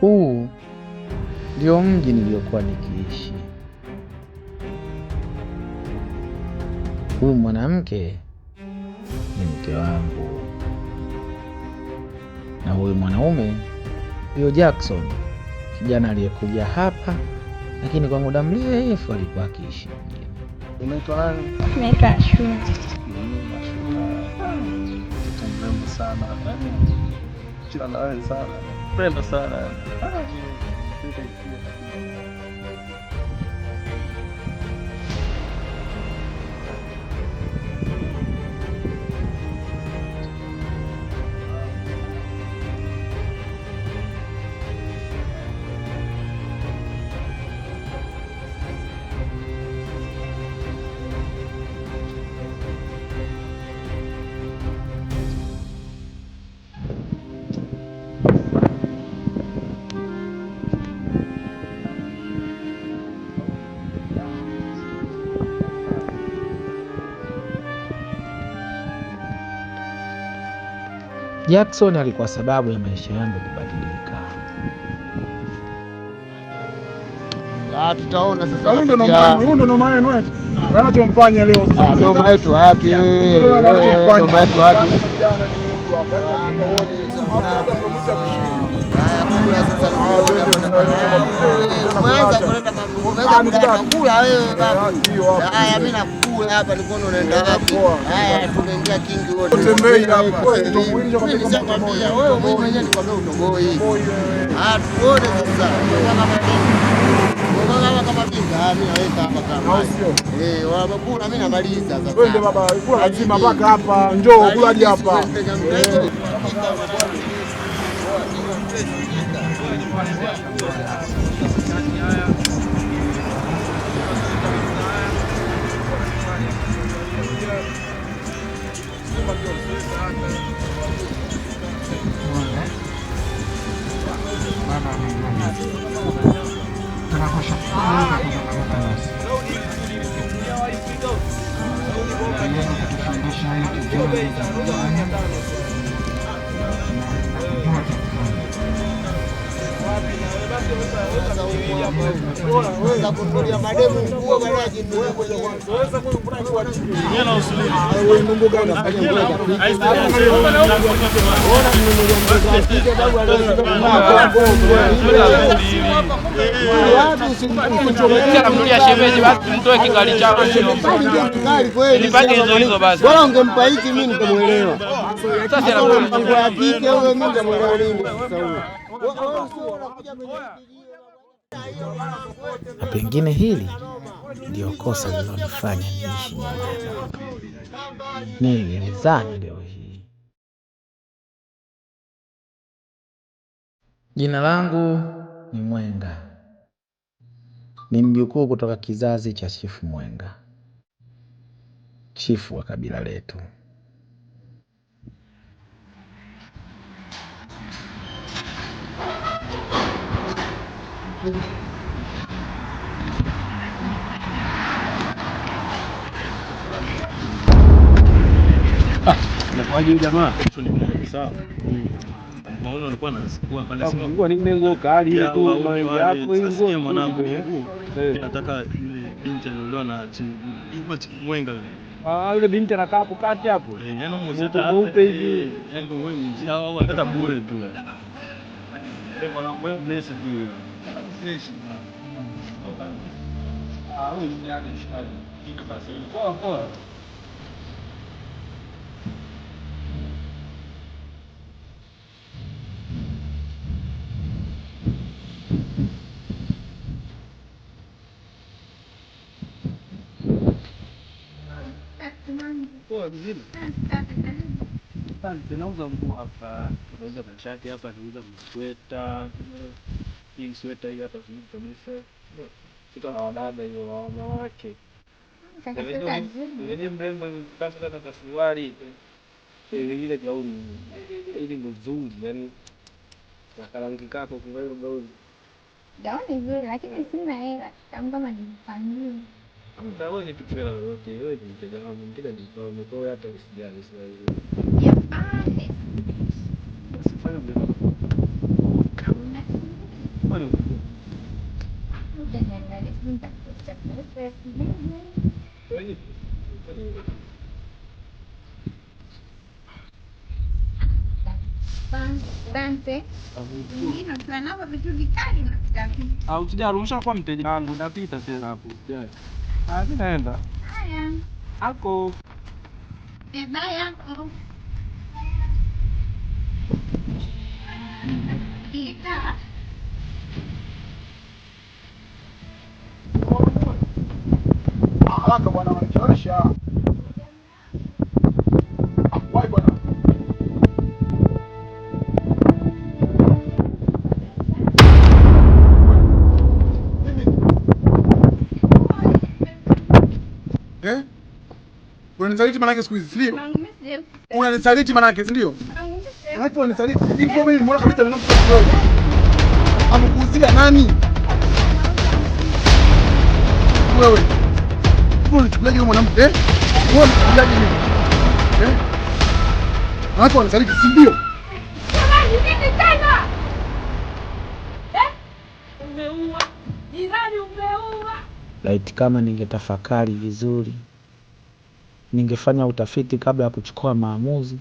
Huu ndio mji niliokuwa nikiishi. Huyu mwanamke ni mke wangu, na huyu mwanaume ndio Jackson, kijana aliyekuja hapa, lakini kwa muda mrefu alikuwa akiishi mjini. Unaitwa nani? Naitwa Ashura. Mrembo sana. Chila nawe sana. Penda sana. Jackson alikuwa sababu ya maisha yangu kubadilika. Tutaona sasa. Huyu ndo noma yenu wetu. Wanachomfanya leo sasa. Noma yetu wapi? Noma yetu wapi? Haya, mimi nakula hapa, nilikuwa unaenda wapi? Haya, tumeingia kingi wote. Tembei hapa. Nishakwambia wewe mwenyewe nikwambia utogoi. Tuone sasa. Kama kinga, mimi naweka hapa kama. Wabakula mimi namaliza sasa. Twende baba, kula lazima mpaka hapa. Njoo kula hadi hapa. Mnulia shemeji basi mtoe kikali chako nipate hizo hizo basi. Bora ungempa hiki mimi nitamuelewa. Sasa na kike huyo mimi nitamuelewa nini sasa huyo. Na pengine hili ndio kosa lililonifanya niishi nyumbani. Nilizani leo hii. Jina langu ni Mwenga. Ni mjukuu kutoka kizazi cha Chifu Mwenga, chifu wa kabila letu. Nakuaje jamaa? Sawa. Mbona ulikuwa unasikia pale sema? Mungu nimengo kali tu mambo yako hizo Mwanangu. Nataka yule binti aliolewa na Mwenga. yule binti anakaa hapo kati hapo. Yaani mzeta Upe hivi. Yaani wewe mzee au hata bure tu. Mwanangu wewe bless tu. Huyu ni yake shikali. Poa poa. Poa vizuri. Tunauza nguo hapa, tunauza mashati hapa, tunauza masweta. Hii sweta hii hapa kabisa. Tuko na wadada hiyo wanawake. Ni mrembo kasa na kasuari. Ile gauni. Ile nzuri yani. Karangi kako kwa hiyo gauni. Gauni nzuri lakini sina hela. Kama nipangie. Wewe ni tukio la yote, wewe ni mteja wangu, mteja ndio umetoa hata usijali sasa hivi. Usifanye vile. Asante. Ndio tunanao vitu vikali na vikali. Au sijarusha kwa mteja wangu napita tena hapo. Naenda. Haya. Ako. Bye yako. Ita. Haraka bwana, wanachosha. Wai bwana. Unanisaliti manake siku hizi, ndio? Unanisaliti manake, ndio? Hapo unanisaliti. Niko mimi mbona kabisa na mtu wewe. Amekuuzia nani? Wewe. Mbona unachukuliaje yule mwanamke? Wewe unachukuliaje mimi? Hapo unanisaliti, si ndio? Jamani, nini tena? Umeua. Jirani umeua. Laiti kama ningetafakari vizuri, ningefanya utafiti kabla ya kuchukua maamuzi,